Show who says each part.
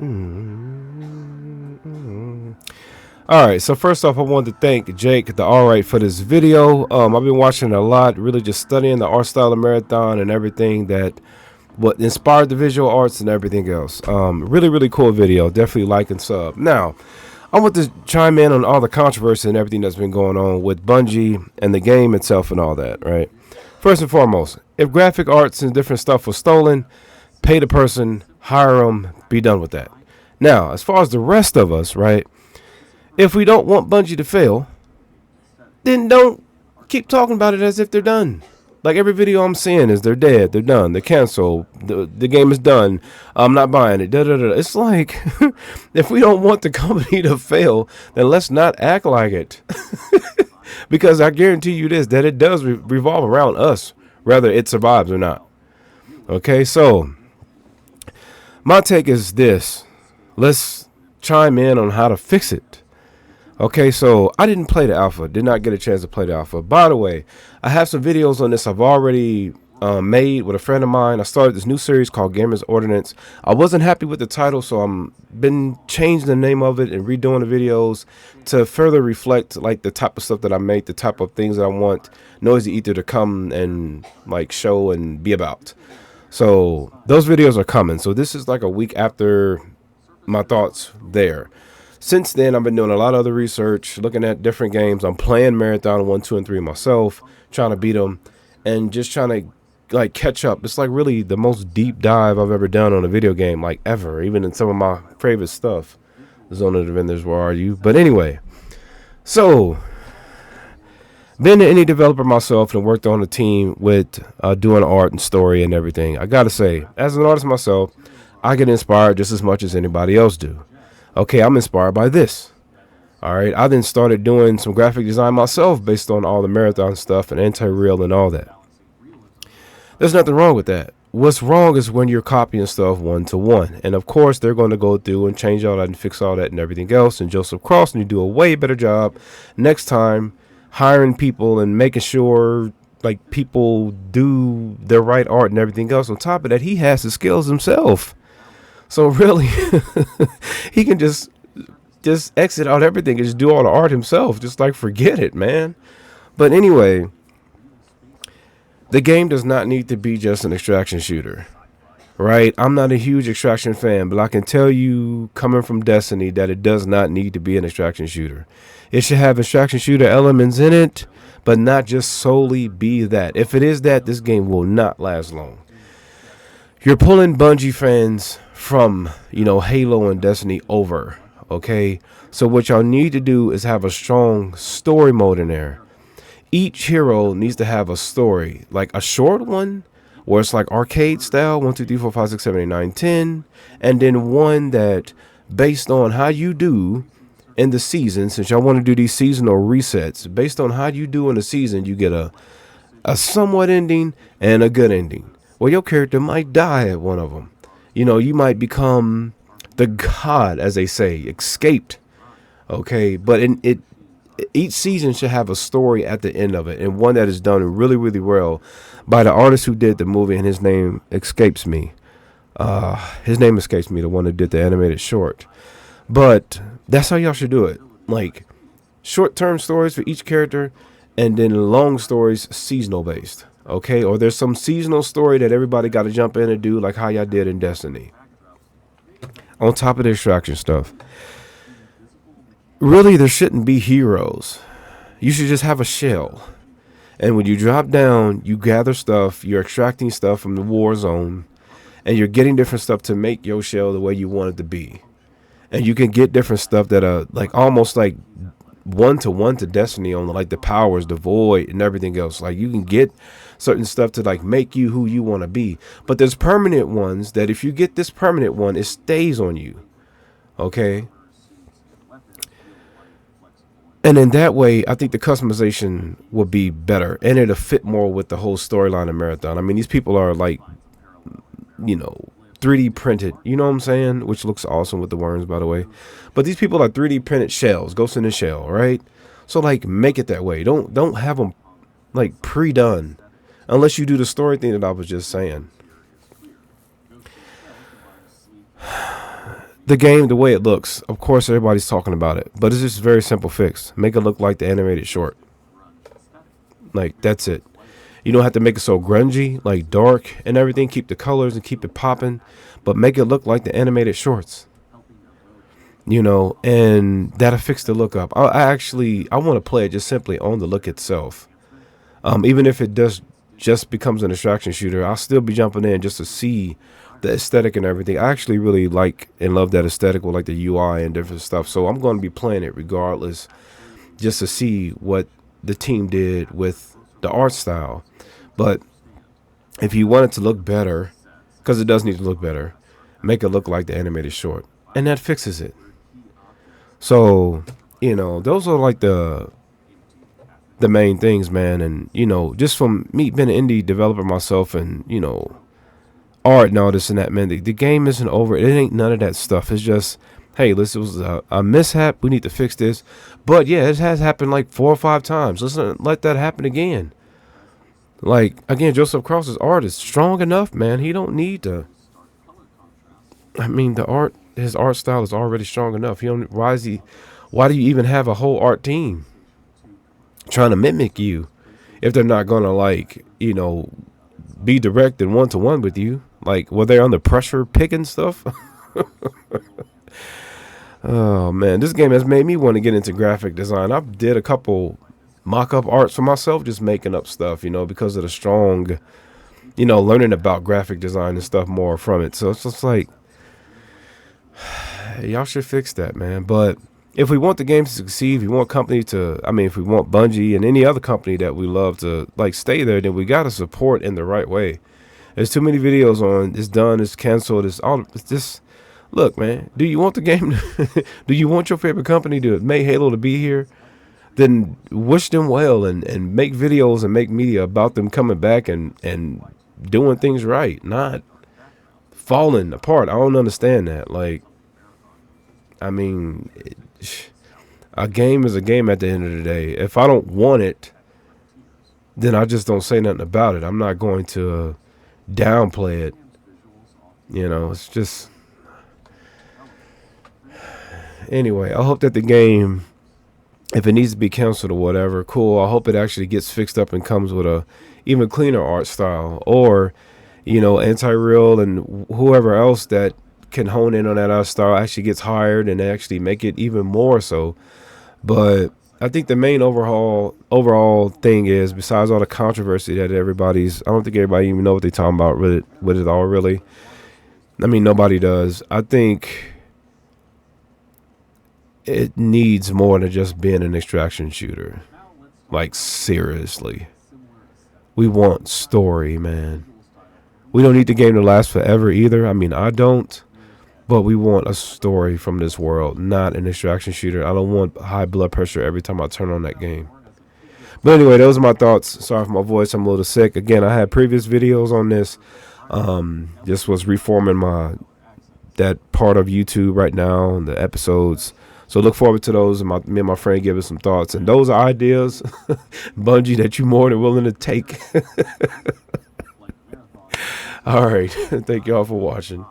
Speaker 1: All right, so first off, I wanted to thank Jake, the All Right, for this video. I've been watching it a lot, really just studying the art style of Marathon and everything that what inspired the visual arts and everything else. Really cool video. Definitely like and sub. Now, I want to chime in on all the controversy and everything that's been going on with Bungie and the game itself and all that, right? First and foremost, if graphic arts and different stuff was stolen, pay the person, hire them, be done with that. Now, as far as the rest of us, right? If we don't want Bungie to fail, then don't keep talking about it as if they're done. Like every video I'm seeing is they're dead, they're done, they're canceled, the game is done, I'm not buying it. It's like, if we don't want the company to fail, then let's not act like it. Because I guarantee you this, that it does revolve around us, whether it survives or not. Okay, so my take is this. Let's chime in on how to fix it. Okay, so I didn't play the alpha. Did not get a chance to play the alpha. By the way, I have some videos on this I've already made with a friend of mine. I started this new series called Gamers Ordinance. I wasn't happy with the title, so I'm been changing the name of it and redoing the videos to further reflect like the type of stuff that I make, the type of things that I want Noisy Ether to come and like show and be about. So those videos are coming. So this is like a week after my thoughts there. Since then, I've been doing a lot of other research, looking at different games. I'm playing Marathon 1, 2, and 3 myself, trying to beat them, and just trying to like catch up. It's like really the most deep dive I've ever done on a video game, like ever, even in some of my favorite stuff. Zone of the Vendors, where are you? But anyway, so been an indie developer myself and worked on a team with doing art and story and everything. I gotta say, as an artist myself, I get inspired just as much as anybody else do. Okay, I'm inspired by this. All right, I then started doing some graphic design myself based on all the Marathon stuff and anti-real and all that. There's nothing wrong with that. What's wrong is when you're copying stuff one to one. And of course, they're going to go through and change all that and fix all that and everything else. And Joseph Cross and you do a way better job next time hiring people and making sure like people do their right art and everything else. On top of that, he has the skills himself. So really, he can just exit out everything and just do all the art himself. Just like forget it, man. But anyway, the game does not need to be just an extraction shooter, right? I'm not a huge extraction fan, but I can tell you coming from Destiny that it does not need to be an extraction shooter. It should have extraction shooter elements in it, but not just solely be that. If it is that, this game will not last long. You're pulling Bungie fans from, Halo and Destiny over, okay? So what y'all need to do is have a strong story mode in there. Each hero needs to have a story, like a short one, where it's like arcade style, 1, 2, 3, 4, 5, 6, 7, 8, 9, 10, and then one that based on how you do in the season, since y'all want to do these seasonal resets, based on how you do in the season, you get a somewhat ending and a good ending. Well, your character might die at one of them. You might become the god, as they say, escaped. Okay, but each season should have a story at the end of it, and one that is done really, really well by the artist who did the movie, and his name escapes me. The one that did the animated short. But that's how y'all should do it. Like short-term stories for each character, and then long stories seasonal based. Okay, or there's some seasonal story that everybody got to jump in and do, like how y'all did in Destiny. On top of the extraction stuff. Really, there shouldn't be heroes. You should just have a shell. And when you drop down, you gather stuff, you're extracting stuff from the war zone, and you're getting different stuff to make your shell the way you want it to be. And you can get different stuff that are like almost like one-to-one to Destiny on like the powers, the void, and everything else. Like you can get certain stuff to like make you who you want to be. But there's permanent ones that if you get this permanent one, it stays on you. Okay? And in that way, I think the customization would be better. And it'll fit more with the whole storyline of Marathon. I mean, these people are like, 3D printed, you know what I'm saying? Which looks awesome with the worms, by the way. But these people are 3D printed shells, Ghost in the Shell, right? So like make it that way. Don't have them like pre-done unless you do the story thing that I was just saying. the game, the way it looks, of course, everybody's talking about it, but it's just a very simple fix. Make it look like the animated short. Like, that's it. You don't have to make it so grungy, like dark and everything. Keep the colors and keep it popping, but make it look like the animated shorts. You know, and that'll fix the look up. I want to play it just simply on the look itself. Even if it does just becomes an extraction shooter, I'll still be jumping in just to see the aesthetic and everything. I actually really like and love that aesthetic with like the UI and different stuff. So I'm going to be playing it regardless, just to see what the team did with the art style. But if you want it to look better, because it does need to look better, make it look like the animated short, and that fixes it. So, you know, those are like the main things, man. And, you know, just from me being an indie developer myself and, you know, art and all this and that, man, the game isn't over. It ain't none of that stuff. It's just, hey, this was a mishap. We need to fix this. But yeah, it has happened like 4 or 5 times. Let's not let that happen again. Like, again, Joseph Cross's art is strong enough, man. He don't need to. I mean, his art style is already strong enough. Why do you even have a whole art team trying to mimic you if they're not gonna, like, you know, be direct and one-to-one with you? Like, were they under pressure picking stuff? Oh man, this game has made me want to get into graphic design. I did a couple mock-up arts for myself, just making up stuff, you know, because of the strong, you know, learning about graphic design and stuff more from it. So it's just like, y'all should fix that, man. But if we want the game to succeed, if we want company to, I mean, if we want Bungie and any other company that we love to, like, stay there, then we got to support in the right way. There's too many videos on, it's done, it's canceled, it's just, look, man, do you want the game, do you want your favorite company to make Halo to be here? Then wish them well and make videos and make media about them coming back and doing things right, not falling apart. I don't understand that. Like, I mean, a game is a game at the end of the day. If I don't want it, then I just don't say nothing about it. I'm not going to downplay it. You know, it's just... Anyway, I hope that the game, if it needs to be canceled or whatever, cool. I hope it actually gets fixed up and comes with a even cleaner art style, or, you know, Anti-Real and whoever else that can hone in on that art style actually gets hired and actually make it even more so. But I think the main overall thing is, besides all the controversy that I don't think everybody even know what they're talking about with it all, really. I mean, nobody does. I think it needs more than just being an extraction shooter. Like, seriously. We want story, man. We don't need the game to last forever either. I mean, I don't. But we want a story from this world, not an extraction shooter. I don't want high blood pressure every time I turn on that game. But anyway, those are my thoughts. Sorry for my voice. I'm a little sick. Again, I had previous videos on this. Just was reforming that part of YouTube right now, the episodes. So look forward to those, and me and my friend give us some thoughts. And those are ideas, Bungie, that you're more than willing to take. All right. Thank y'all for watching.